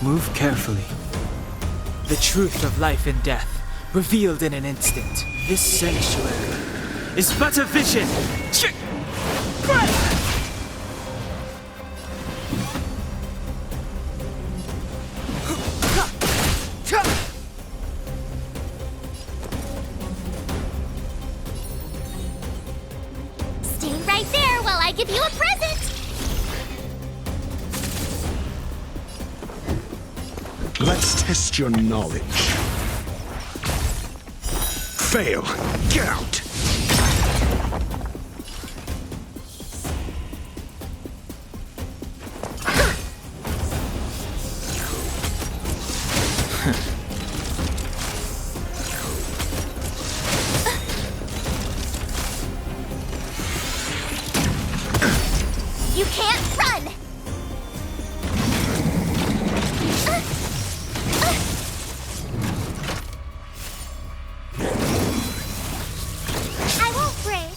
Move carefully. The truth of life and death, revealed in an instant. This sanctuary is but a vision. Stay right there while I give you a present! Let's test your knowledge. Fail. Get out. You can't run! I won't break.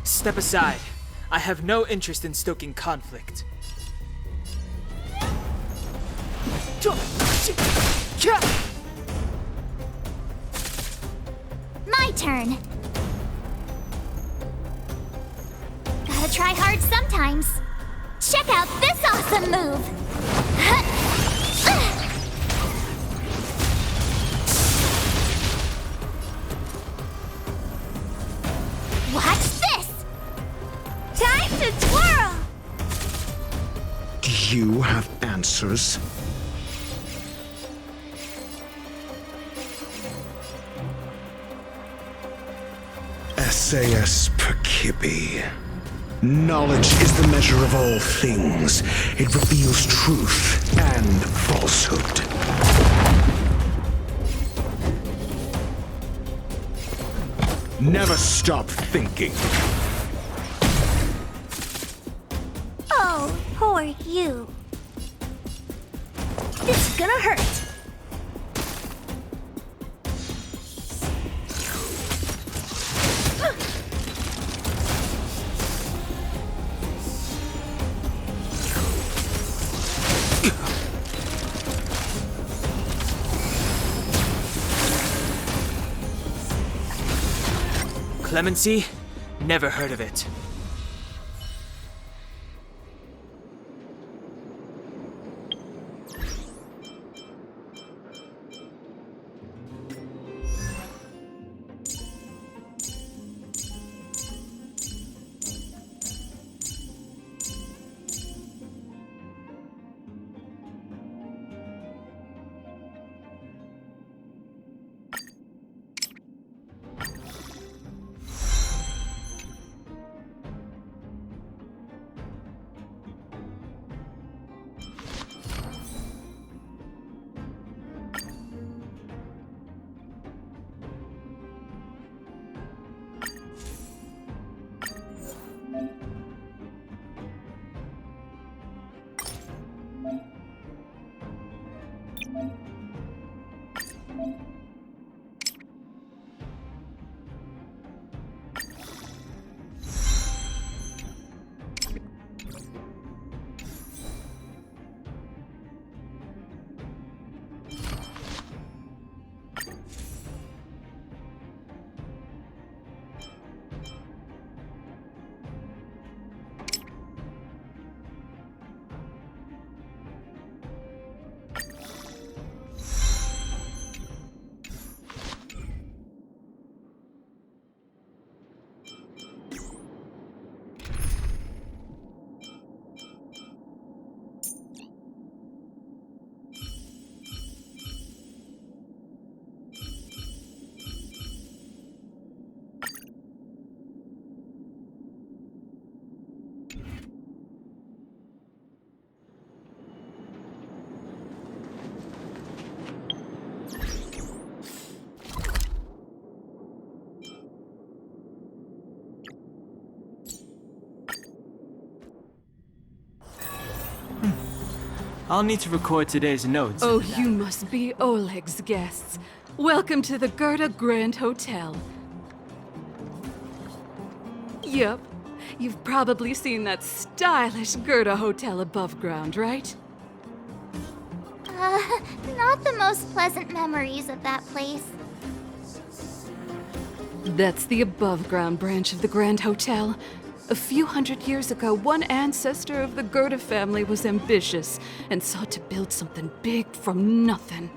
Step aside. I have no interest in stoking conflict. My turn. Gotta try hard sometimes. Check out this awesome move! Watch this! Time to twirl! Do you have answers? SAS Perkibi. Knowledge is the measure of all things. It reveals truth and falsehood. Never stop thinking. Oh, poor you. This is gonna hurt. Clemency? Never heard of it. I'll need to record today's notes. Oh, you must be Oleg's guests. Welcome to the Gerda Grand Hotel. Yep, you've probably seen that stylish Gerda hotel above ground, right? Not the most pleasant memories of that place. That's the above-ground branch of the Grand Hotel. A few hundred years ago, one ancestor of the Gerda family was ambitious and sought to build something big from nothing.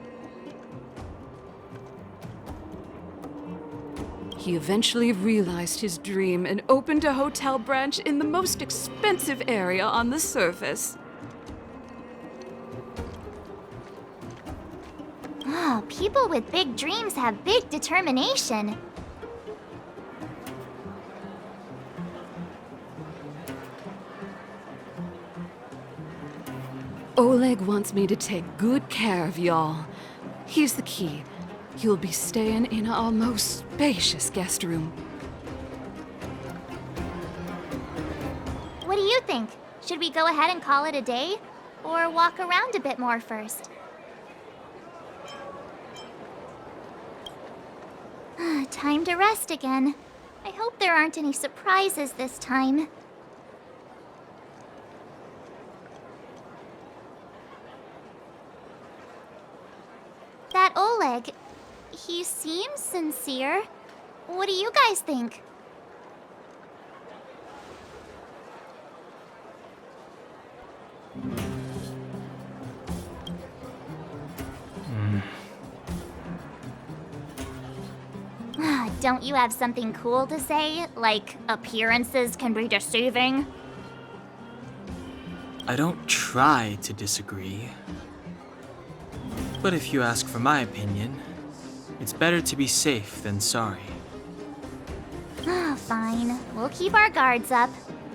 He eventually realized his dream and opened a hotel branch in the most expensive area on the surface. Oh, people with big dreams have big determination. Oleg wants me to take good care of y'all. Here's the key. You'll be staying in our most spacious guest room. What do you think? Should we go ahead and call it a day? Or walk around a bit more first? Time to rest again. I hope there aren't any surprises this time. That Oleg, he seems sincere. What do you guys think? Don't you have something cool to say? Like, appearances can be deceiving? I don't try to disagree. But if you ask for my opinion, it's better to be safe than sorry. Fine. We'll keep our guards up.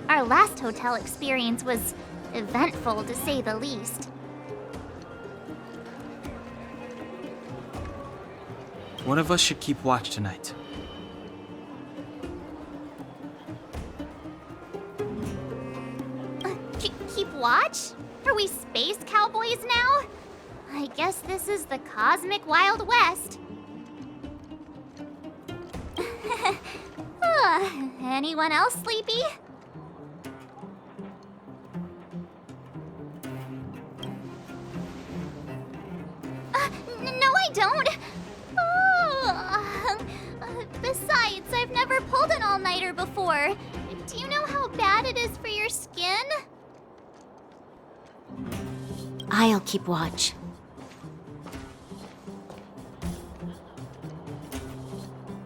Our last hotel experience was eventful, to say the least. One of us should keep watch tonight. Keep watch? Are we space cowboys now? I guess this is the cosmic Wild West. Anyone else sleepy? No, I don't. Besides, I've never pulled an all-nighter before. Do you know how bad it is for your skin? I'll keep watch.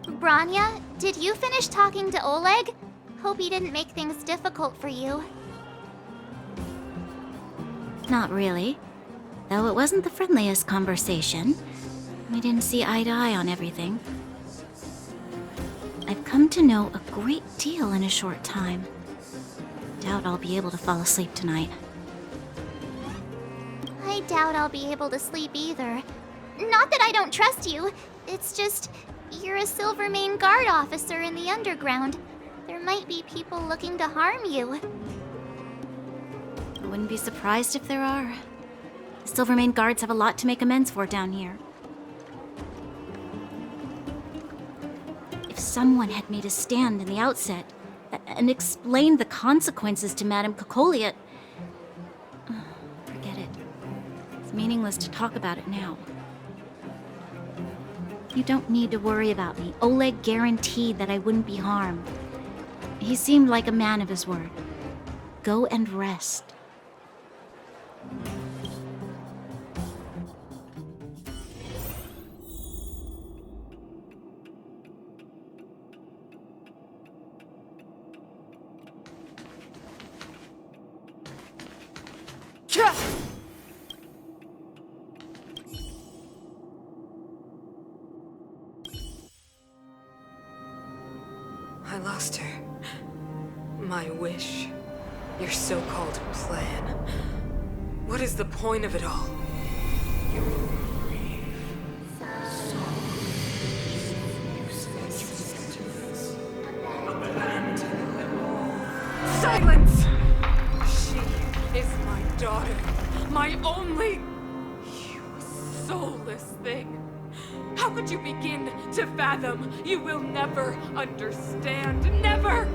Branya, did you finish talking to Oleg? Hope he didn't make things difficult for you. Not really. Though it wasn't the friendliest conversation. We didn't see eye to eye on everything. I've come to know a great deal in a short time. Doubt I'll be able to fall asleep tonight. I doubt I'll be able to sleep either. Not that I don't trust you. It's just, you're a Silvermane Guard officer in the underground. There might be people looking to harm you. I wouldn't be surprised if there are. The Silvermane Guards have a lot to make amends for down here. If someone had made a stand in the outset and explained the consequences to Madame Cocolia, forget it. It's meaningless to talk about it now. You don't need to worry about me. Oleg guaranteed that I wouldn't be harmed. He seemed like a man of his word. Go and rest. I lost her. My wish. Your so-called plan. What is the point of it all? You will grieve. Silence! She is my daughter. My only... You soulless thing. How could you begin to fathom? You will never understand. Never!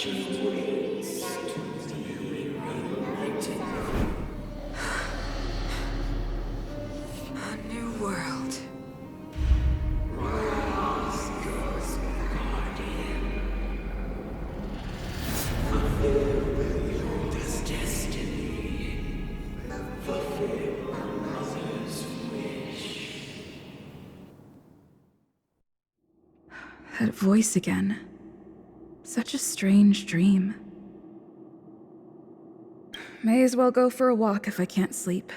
A new world. That voice again. Such a strange dream. May as well go for a walk if I can't sleep.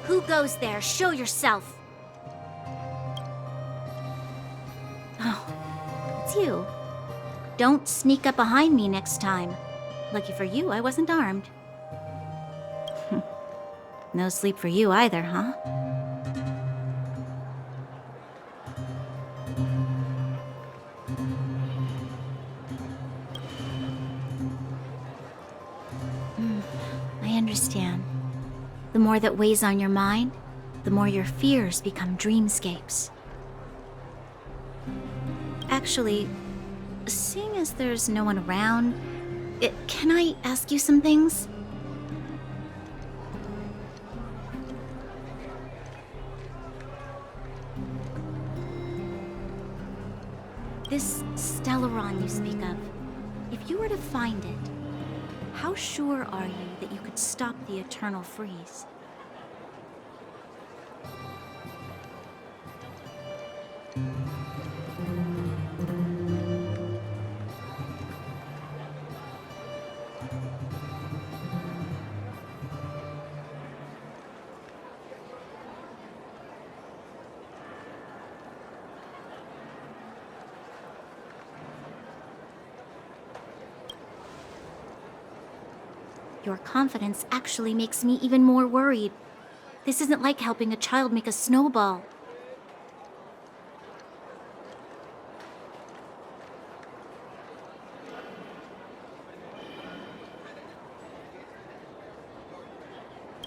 Who goes there? Show yourself! Oh, it's you. Don't sneak up behind me next time. Lucky for you, I wasn't armed. No sleep for you either, huh? I understand. The more that weighs on your mind, the more your fears become dreamscapes. Actually, seeing as there's no one around, can I ask you some things? This Stellaron you speak of, if you were to find it, how sure are you that you could stop the eternal freeze? Your confidence actually makes me even more worried. This isn't like helping a child make a snowball.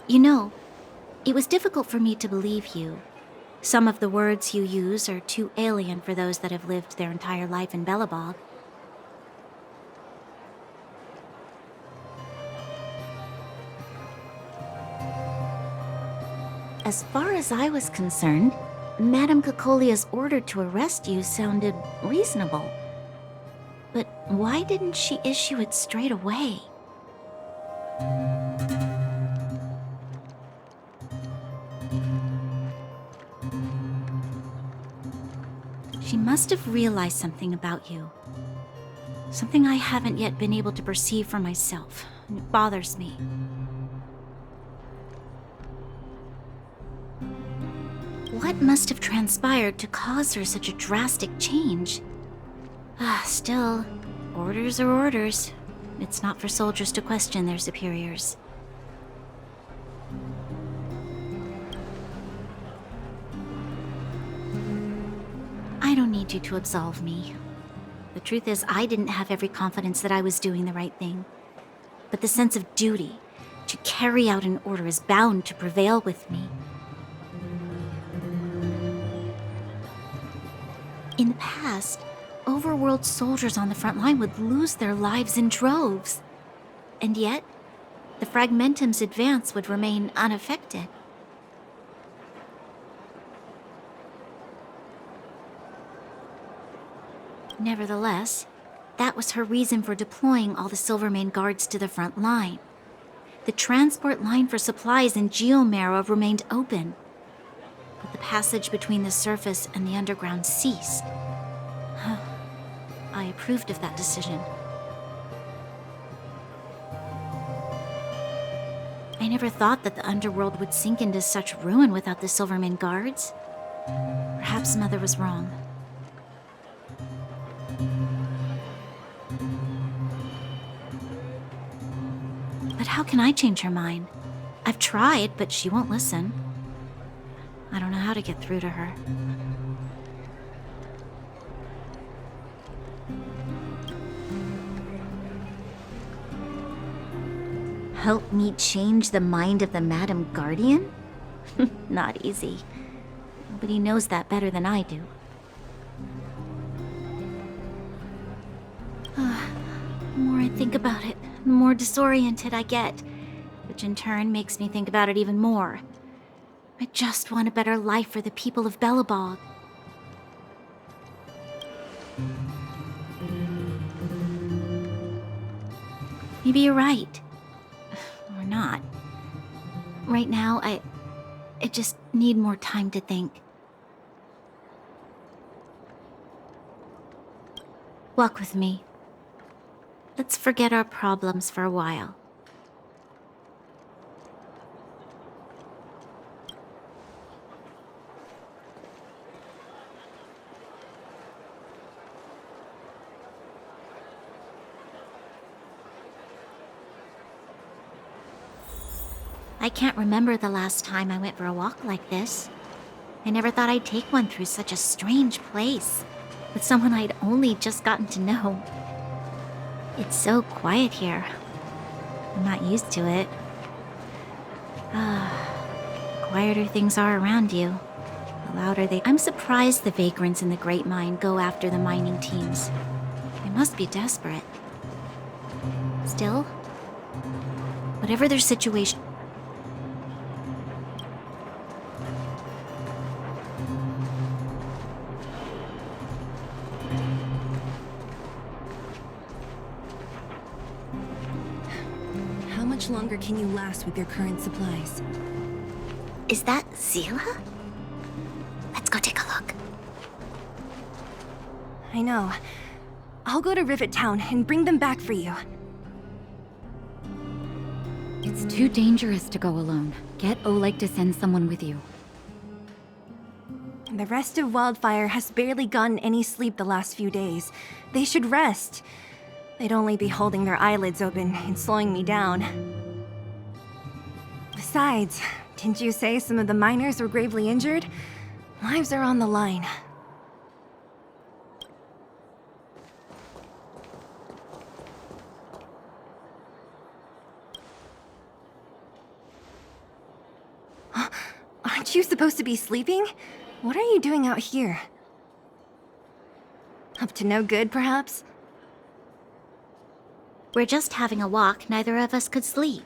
You know, it was difficult for me to believe you. Some of the words you use are too alien for those that have lived their entire life in Belobog. As far as I was concerned, Madame Cocolia's order to arrest you sounded reasonable. But why didn't she issue it straight away? She must have realized something about you. Something I haven't yet been able to perceive for myself. It bothers me. What must have transpired to cause her such a drastic change? Still, orders are orders. It's not for soldiers to question their superiors. I don't need you to absolve me. The truth is, I didn't have every confidence that I was doing the right thing. But the sense of duty to carry out an order is bound to prevail with me. In the past, overworld soldiers on the front line would lose their lives in droves. And yet, the Fragmentum's advance would remain unaffected. Nevertheless, that was her reason for deploying all the Silvermane guards to the front line. The transport line for supplies in Geomarrow remained open, but the passage between the surface and the underground ceased. I approved of that decision. I never thought that the underworld would sink into such ruin without the Silvermane guards. Perhaps Mother was wrong. But how can I change her mind? I've tried, but she won't listen. I don't know how to get through to her. Help me change the mind of the Madam Guardian? Not easy. Nobody knows that better than I do. The more I think about it, the more disoriented I get, which in turn makes me think about it even more. I just want a better life for the people of Bellabog. Maybe you're right. Or not. Right now, I just need more time to think. Walk with me. Let's forget our problems for a while. I can't remember the last time I went for a walk like this. I never thought I'd take one through such a strange place, with someone I'd only just gotten to know. It's so quiet here. I'm not used to it. Quieter things are around you, the louder they... I'm surprised the vagrants in the Great Mine go after the mining teams. They must be desperate. Still, whatever their situation... How much longer can you last with your current supplies? Is that Zila? Let's go take a look. I know. I'll go to Rivet Town and bring them back for you. It's too dangerous to go alone. Get Oleg to send someone with you. The rest of Wildfire has barely gotten any sleep the last few days. They should rest. They'd only be holding their eyelids open and slowing me down. Besides, didn't you say some of the miners were gravely injured? Lives are on the line. Aren't you supposed to be sleeping? What are you doing out here? Up to no good, perhaps? We're just having a walk. Neither of us could sleep.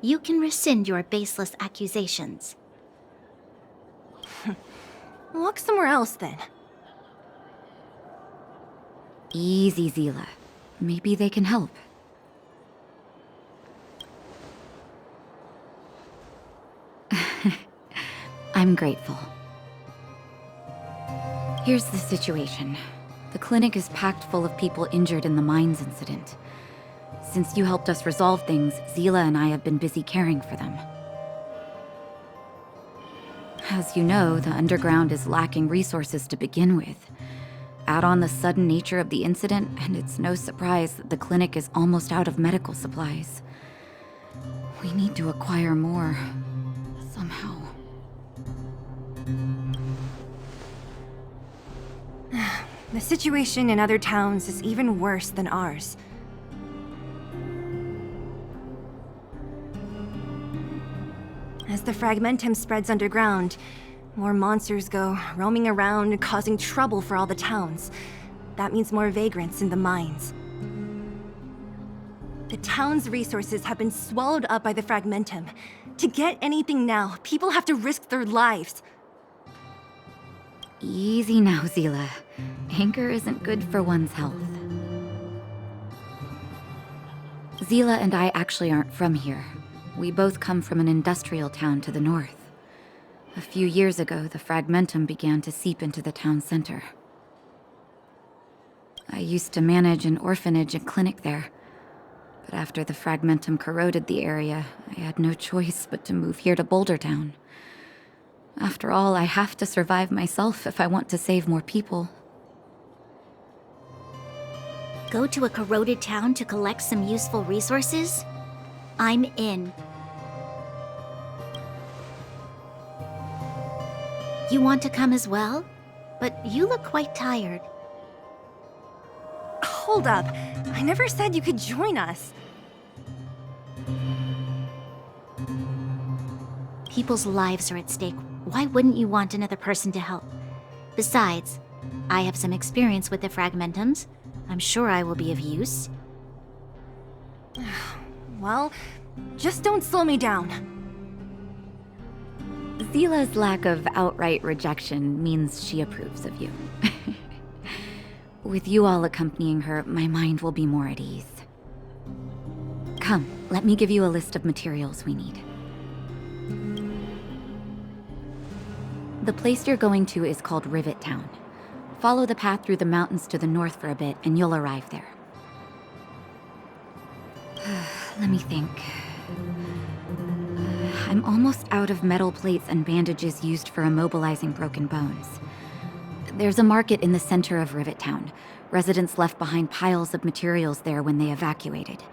You can rescind your baseless accusations. Walk somewhere else, then. Easy, Zila. Maybe they can help. I'm grateful. Here's the situation. The clinic is packed full of people injured in the mines incident. Since you helped us resolve things, Zila and I have been busy caring for them. As you know, the underground is lacking resources to begin with. Add on the sudden nature of the incident, and it's no surprise that the clinic is almost out of medical supplies. We need to acquire more, somehow. The situation in other towns is even worse than ours. As the fragmentum spreads underground, more monsters go roaming around, causing trouble for all the towns. That means more vagrants in the mines. The town's resources have been swallowed up by the fragmentum. To get anything now, people have to risk their lives. Easy now, Zila. Anger isn't good for one's health. Zila and I actually aren't from here. We both come from an industrial town to the north. A few years ago, the fragmentum began to seep into the town center. I used to manage an orphanage and clinic there. But after the fragmentum corroded the area, I had no choice but to move here to Boulder Town. After all, I have to survive myself if I want to save more people. Go to a corroded town to collect some useful resources? I'm in. You want to come as well? But you look quite tired. Hold up. I never said you could join us. People's lives are at stake. Why wouldn't you want another person to help? Besides, I have some experience with the fragmentums. I'm sure I will be of use. Well, just don't slow me down. Zila's lack of outright rejection means she approves of you. With you all accompanying her, my mind will be more at ease. Come, let me give you a list of materials we need. The place you're going to is called Rivet Town. Follow the path through the mountains to the north for a bit, and you'll arrive there. Let me think. I'm almost out of metal plates and bandages used for immobilizing broken bones. There's a market in the center of Rivet Town. Residents left behind piles of materials there when they evacuated.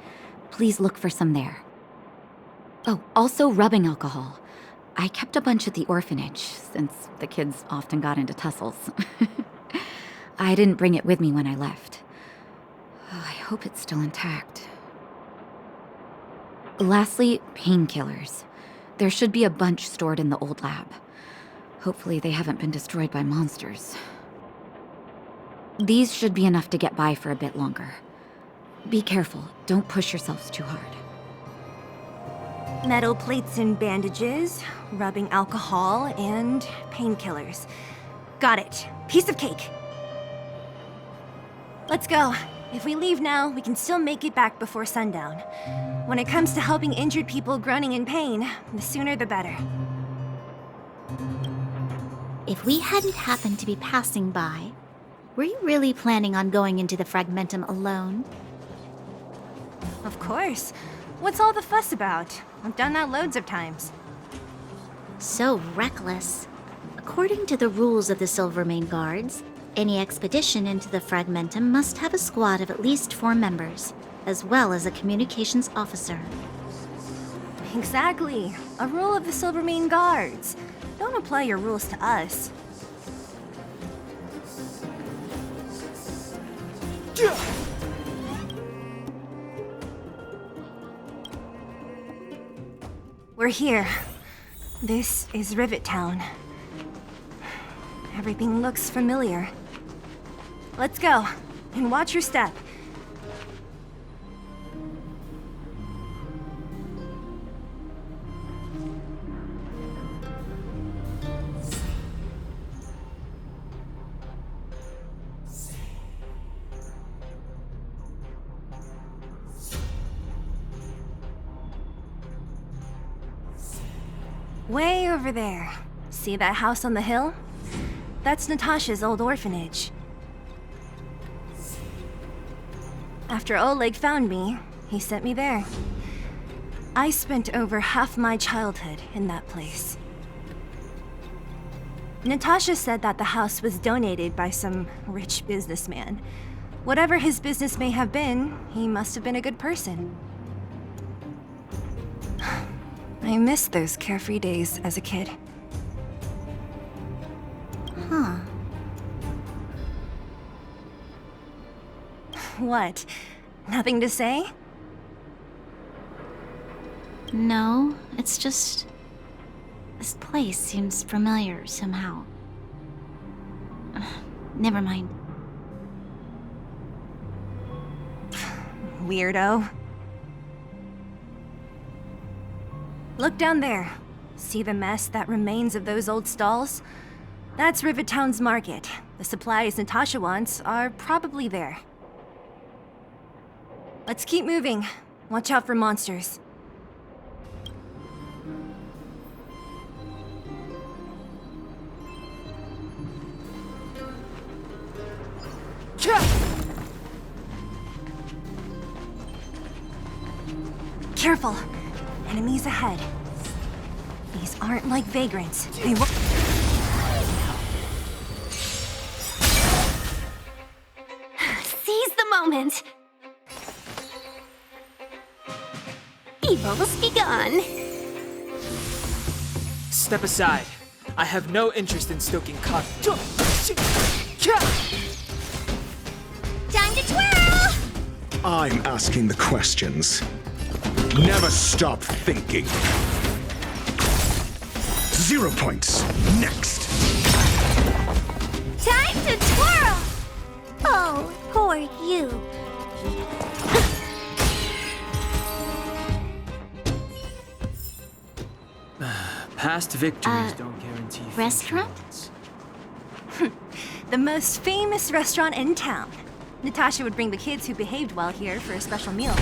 Please look for some there. Oh, also rubbing alcohol. I kept a bunch at the orphanage, since the kids often got into tussles. I didn't bring it with me when I left. Oh, I hope it's still intact. Lastly, painkillers. There should be a bunch stored in the old lab. Hopefully they haven't been destroyed by monsters. These should be enough to get by for a bit longer. Be careful, don't push yourselves too hard. Metal plates and bandages, rubbing alcohol, and painkillers. Got it. Piece of cake. Let's go. If we leave now, we can still make it back before sundown. When it comes to helping injured people groaning in pain, the sooner the better. If we hadn't happened to be passing by, were you really planning on going into the Fragmentum alone? Of course. What's all the fuss about? I've done that loads of times. So reckless. According to the rules of the Silvermane Guards, any expedition into the Fragmentum must have a squad of at least 4 members, as well as a communications officer. Exactly. A rule of the Silvermane Guards. Don't apply your rules to us. We're here. This is Rivet Town. Everything looks familiar. Let's go, and watch your step. Way over there. See that house on the hill? That's Natasha's old orphanage. After Oleg found me, he sent me there. I spent over half my childhood in that place. Natasha said that the house was donated by some rich businessman. Whatever his business may have been, he must have been a good person. I miss those carefree days as a kid. Huh. What? Nothing to say? No, it's just... this place seems familiar somehow. Never mind. Weirdo. Look down there. See the mess that remains of those old stalls? That's Rivet Town's market. The supplies Natasha wants are probably there. Let's keep moving. Watch out for monsters. Careful! Enemies ahead. These aren't like vagrants. They will... Seize the moment! Evils be gone! Step aside. I have no interest in stoking conflict. Time to twirl! I'm asking the questions. Never stop thinking. 0 points. Next. Time to twirl! Oh, poor you. Past victories don't guarantee future restaurant? ones. The most famous restaurant in town. Natasha would bring the kids who behaved well here for a special meal.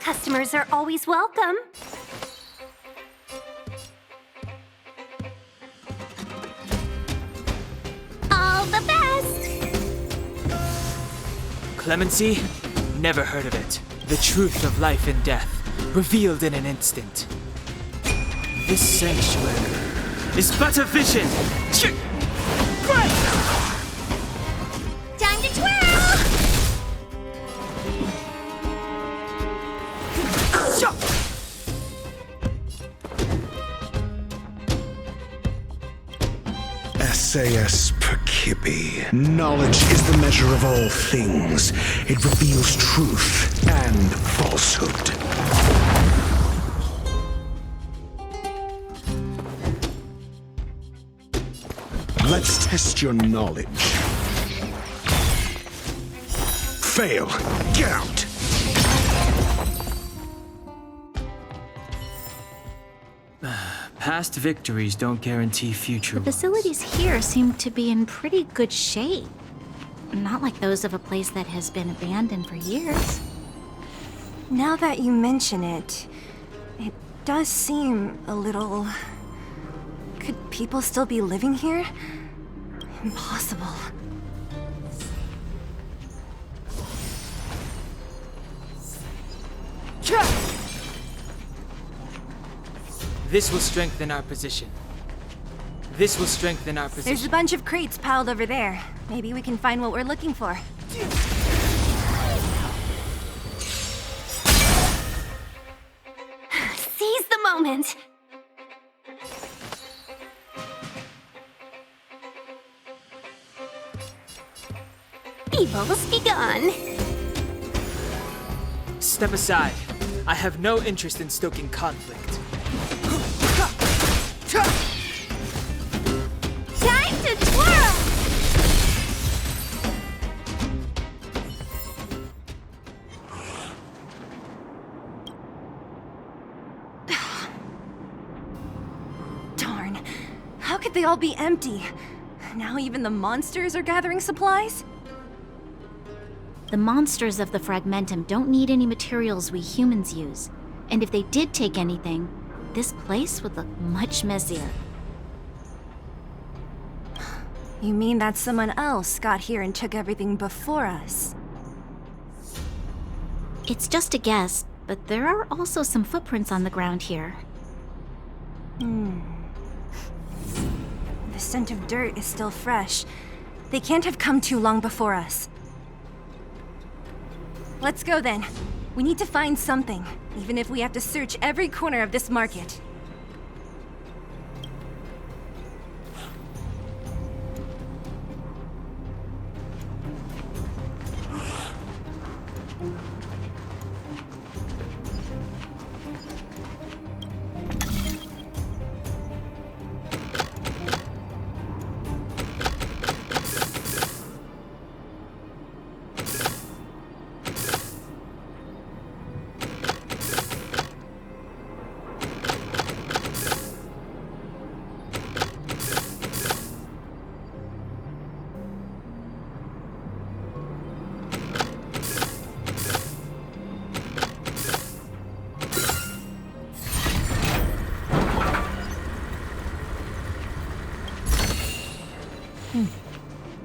Customers are always welcome. All the best! Clemency? Never heard of it. The truth of life and death, revealed in an instant. This sanctuary is but a vision! Time to twirl! SAS Perkibi. Knowledge is the measure of all things. It reveals truth and falsehood. Let's test your knowledge. Fail. Get out. Past victories don't guarantee future The facilities here seem to be in pretty good shape. Not like those of a place that has been abandoned for years. Now that you mention it, it does seem a little... Could people still be living here? Impossible. This will strengthen our position. This will strengthen our position. There's a bunch of crates piled over there. Maybe we can find what we're looking for. Seize the moment! Evil's begun! Step aside. I have no interest in stoking conflict. Time to twirl! Darn. How could they all be empty? Now even the monsters are gathering supplies? The monsters of the Fragmentum don't need any materials we humans use. And if they did take anything, this place would look much messier. You mean that someone else got here and took everything before us? It's just a guess, but there are also some footprints on the ground here. The scent of dirt is still fresh. They can't have come too long before us. Let's go then. We need to find something, even if we have to search every corner of this market.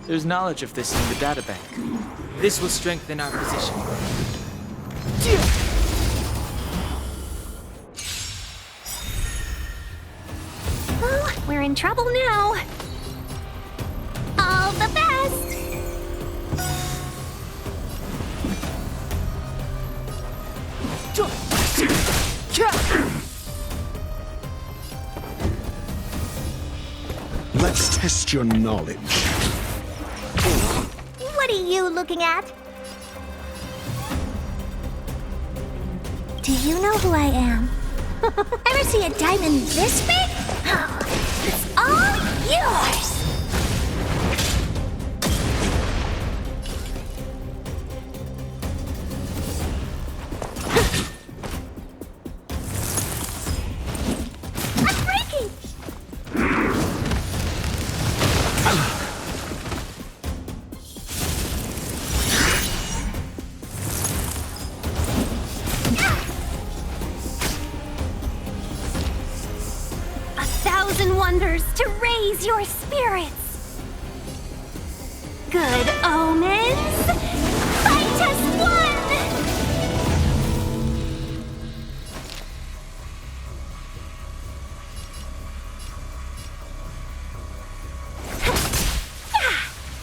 There's knowledge of this in the databank. This will strengthen our position. Oh, we're in trouble now. All the best! Let's test your knowledge. What are you looking at? Do you know who I am? Ever see a diamond this big? It's all yours! 1,000 wonders to raise your spirits. Good omens, fight as one!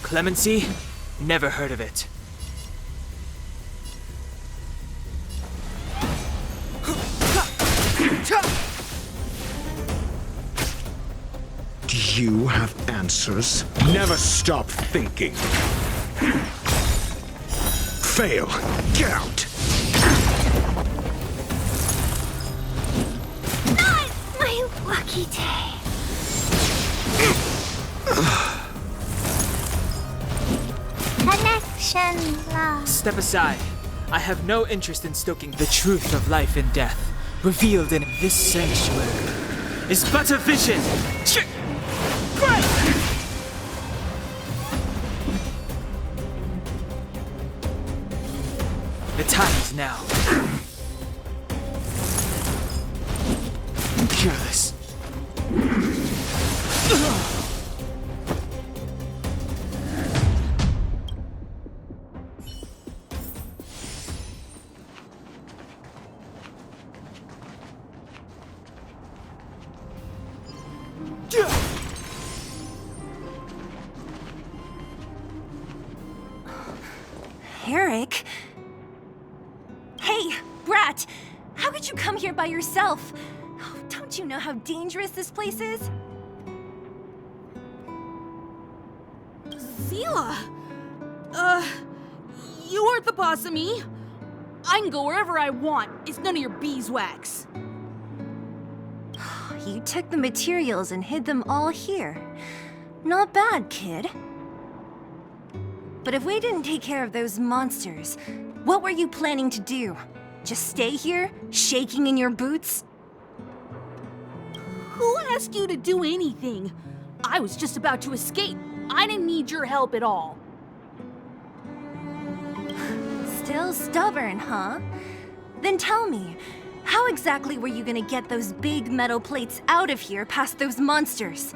Clemency? Never heard of it. Do you have answers? Never stop thinking. Fail. Get out. Not my lucky day. Connection lost. Step aside. I have no interest in stoking the truth of life and death, revealed in this sanctuary, is but a vision. The time is now. Careless. Eric? Hey, Brat! How could you come here by yourself? Oh, don't you know how dangerous this place is? Zila! You aren't the boss of me. I can go wherever I want. It's none of your beeswax. You took the materials and hid them all here. Not bad, kid. But if we didn't take care of those monsters, what were you planning to do? Just stay here, shaking in your boots? Who asked you to do anything? I was just about to escape. I didn't need your help at all. Still stubborn, huh? Then tell me, how exactly were you gonna get those big metal plates out of here past those monsters?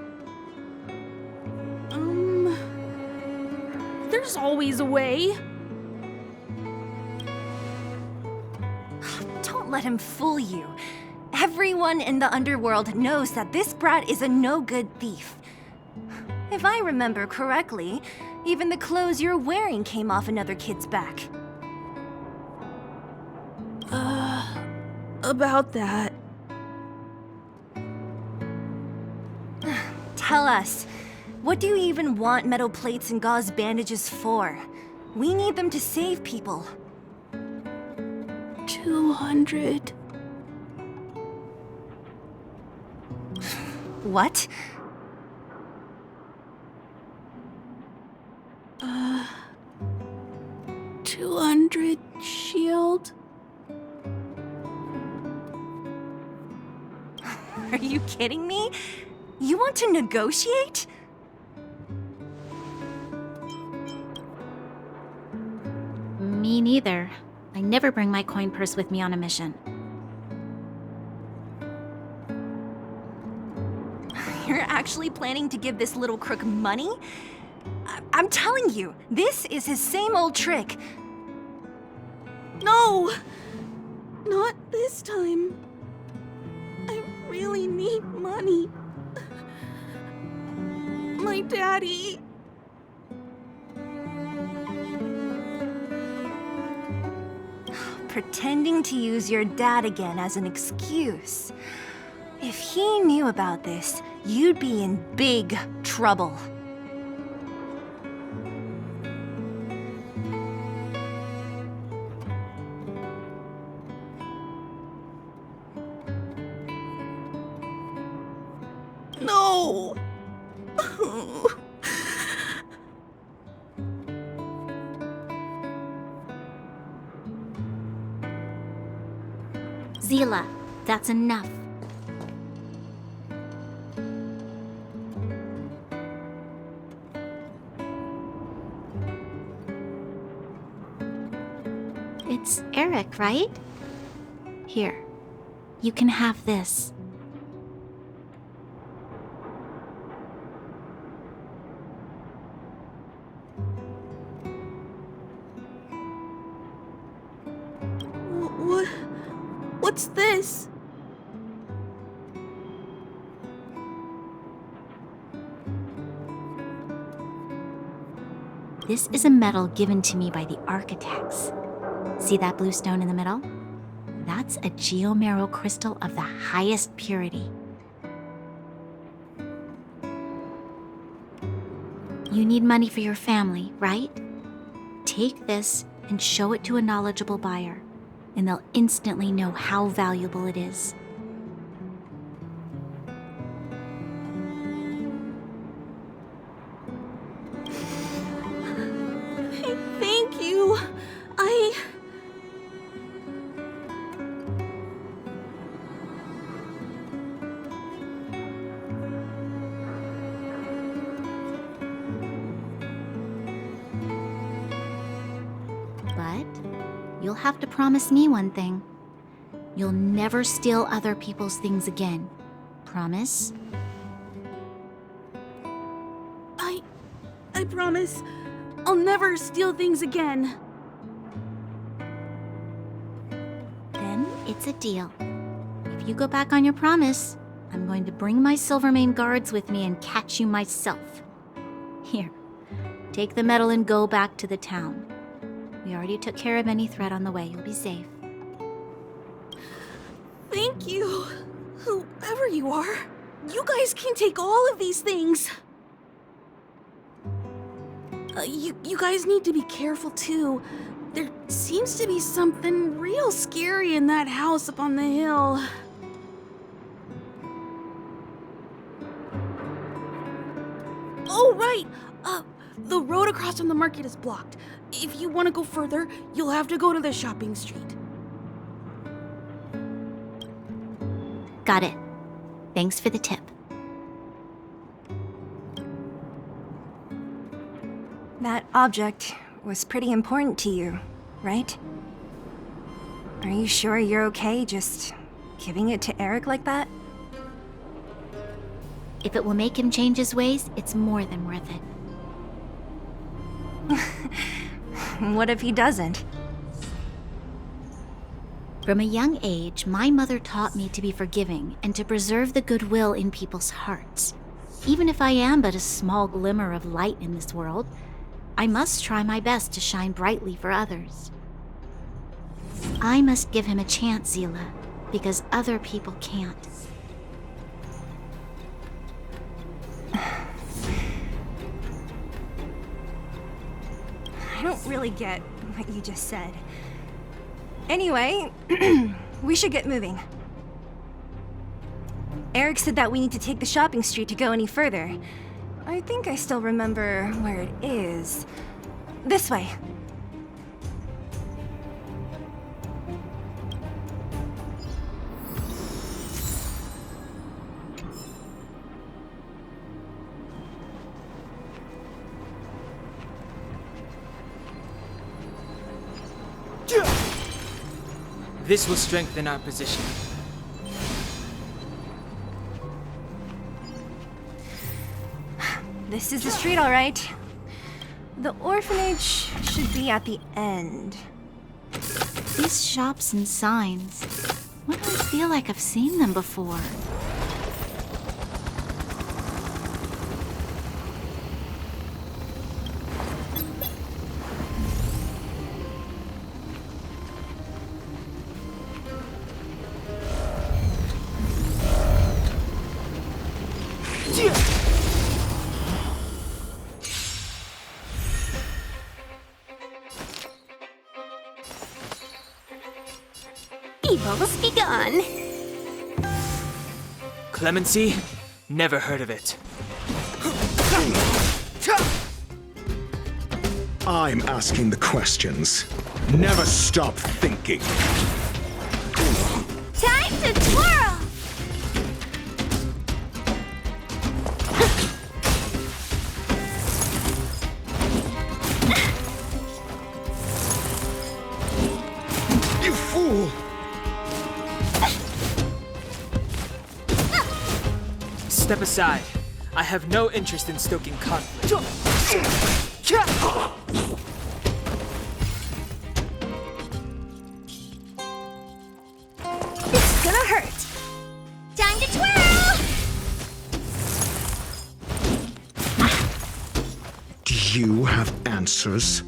There's always a way. Don't let him fool you. Everyone in the underworld knows that this brat is a no-good thief. If I remember correctly, even the clothes you're wearing came off another kid's back. About that. Tell us, what do you even want metal plates and gauze bandages for? We need them to save people. 200. What? 200 shield. Are you kidding me? You want to negotiate? Me neither. I never bring my coin purse with me on a mission. You're actually planning to give this little crook money? I'm telling you, this is his same old trick. No! Not this time. I really need money. My daddy. Pretending to use your dad again as an excuse. If he knew about this, you'd be in big trouble. Zila, that's enough. It's Eric, right? Here, you can have this. What's this? This is a medal given to me by the architects. See that blue stone in the middle? That's a geomarrow crystal of the highest purity. You need money for your family, right? Take this and show it to a knowledgeable buyer, and they'll instantly know how valuable it is. Thank you. But you'll have to promise me one thing. You'll never steal other people's things again. Promise? I promise. I'll never steal things again. Then it's a deal. If you go back on your promise, I'm going to bring my Silvermane guards with me and catch you myself. Here, take the medal and go back to the town. We already took care of any threat on the way. You'll be safe. Thank you. Whoever you are, you guys can take all of these things. You guys need to be careful too. There seems to be something real scary in that house up on the hill. Oh, right! The road across from the market is blocked. If you want to go further, you'll have to go to the shopping street. Got it. Thanks for the tip. That object was pretty important to you, right? Are you sure you're okay just giving it to Eric like that? If it will make him change his ways, it's more than worth it. What if he doesn't? From a young age, my mother taught me to be forgiving and to preserve the goodwill in people's hearts. Even if I am but a small glimmer of light in this world, I must try my best to shine brightly for others. I must give him a chance, Zila, because other people can't. I don't really get what you just said. Anyway, we should get moving. Eric said that we need to take the shopping street to go any further. I think I still remember where it is. This way. This will strengthen our position. This is the street, all right. The orphanage should be at the end. These shops and signs. Why do I feel like I've seen them before? Evil's begun. Clemency? Never heard of it. I'm asking the questions. Never stop thinking. Time to twirl! You fool! Step aside. I have no interest in stoking conflict. This is gonna hurt. Time to twirl! Do you have answers?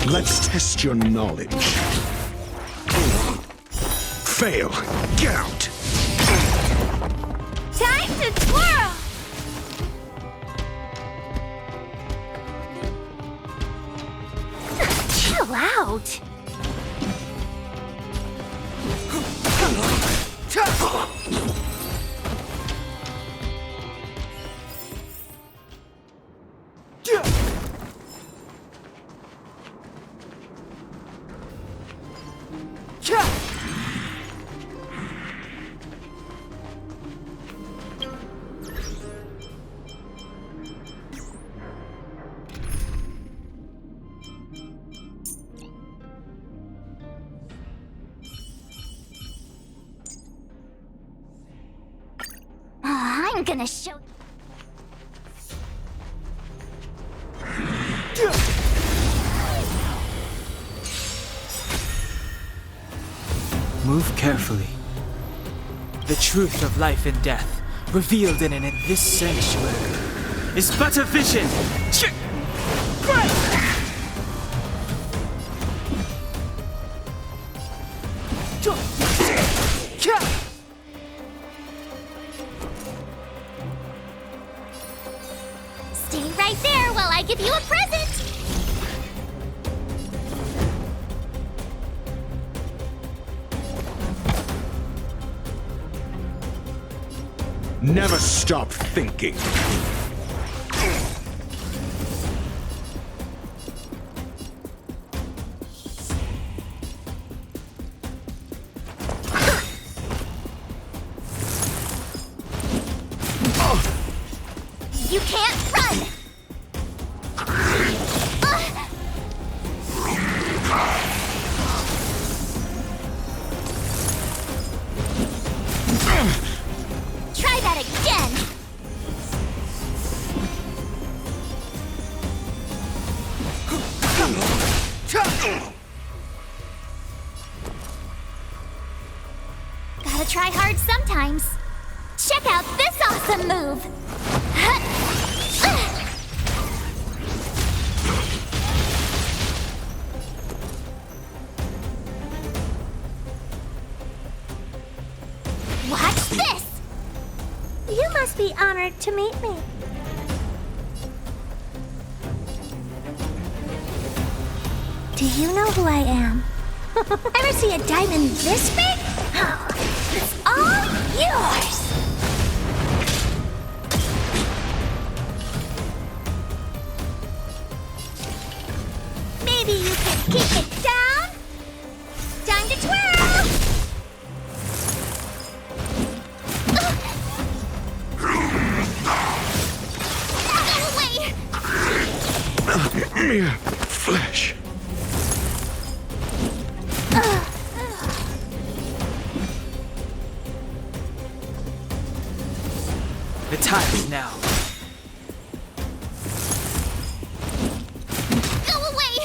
Let's test your knowledge. Fail. Get out. Time to twirl! Chill out. I'm gonna show. Move carefully. The truth of life and death, revealed in this sanctuary, is but a vision. Stay right there while I give you a present. Never stop thinking. You can't run. Try that again. Gotta try hard sometimes. Check out this awesome move. Watch this! You must be honored to meet me. Do you know who I am? Ever see a diamond this big? Oh, it's all yours! Maybe you can keep it down? Time to twirl! Mere flesh. The time is now. Go away!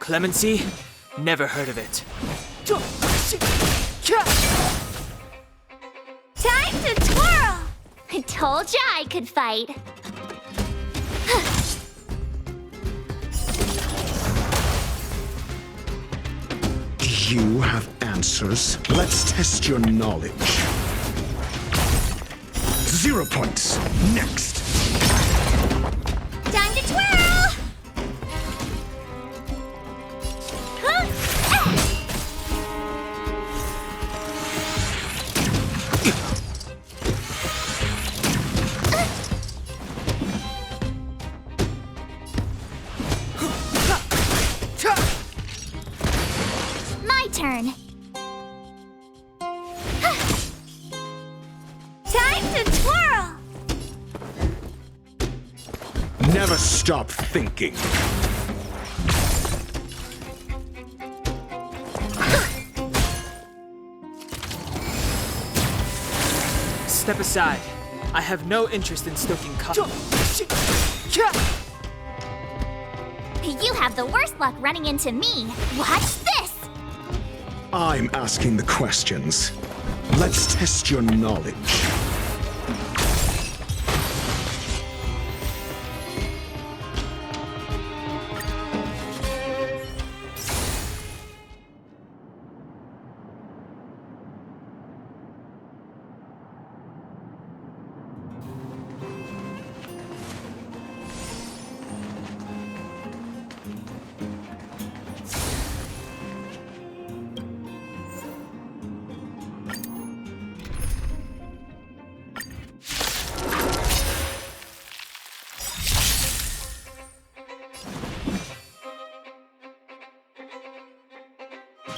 Clemency? Never heard of it. Time to twirl! I told ya I could fight. Do you have answers? Let's test your knowledge. 0 points. Next. Time to twirl! My turn. Time to twirl! Never stop thinking. Step aside. I have no interest in stoking conflict. You have the worst luck running into me. Watch this! I'm asking the questions. Let's test your knowledge.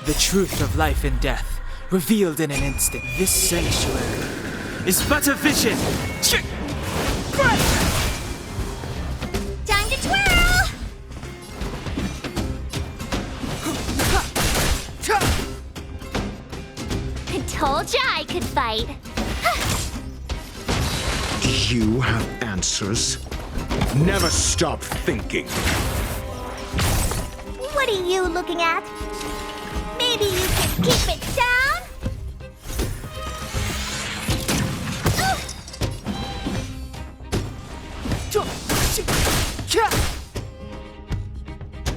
The truth of life and death, revealed in an instant. This sanctuary is but a vision. Time to twirl! I told ya I could fight. Do you have answers? Never stop thinking. What are you looking at? Maybe you can keep it down?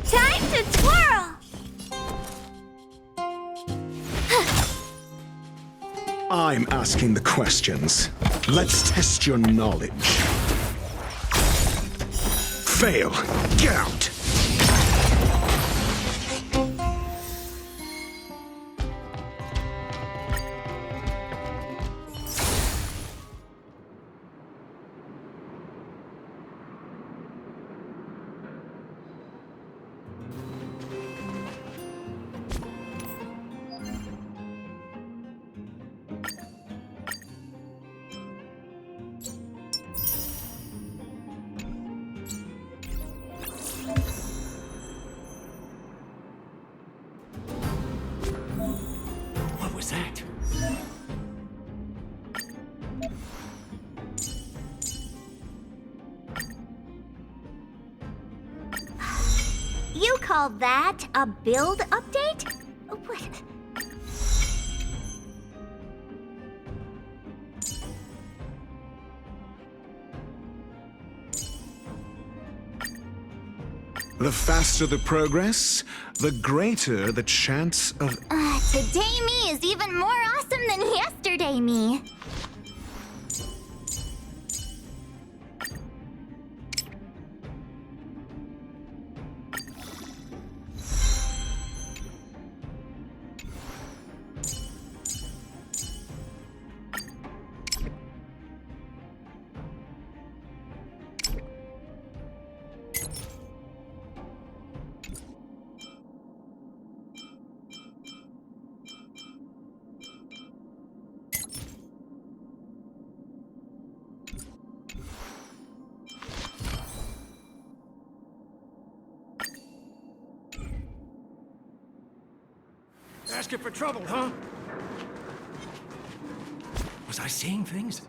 Time to twirl! I'm asking the questions. Let's test your knowledge. Fail. Get out. What was that? You call that a build update? What? The faster the progress, the greater the chance of... Today me is even more awesome than yesterday me. Asking for trouble, huh? Was I seeing things?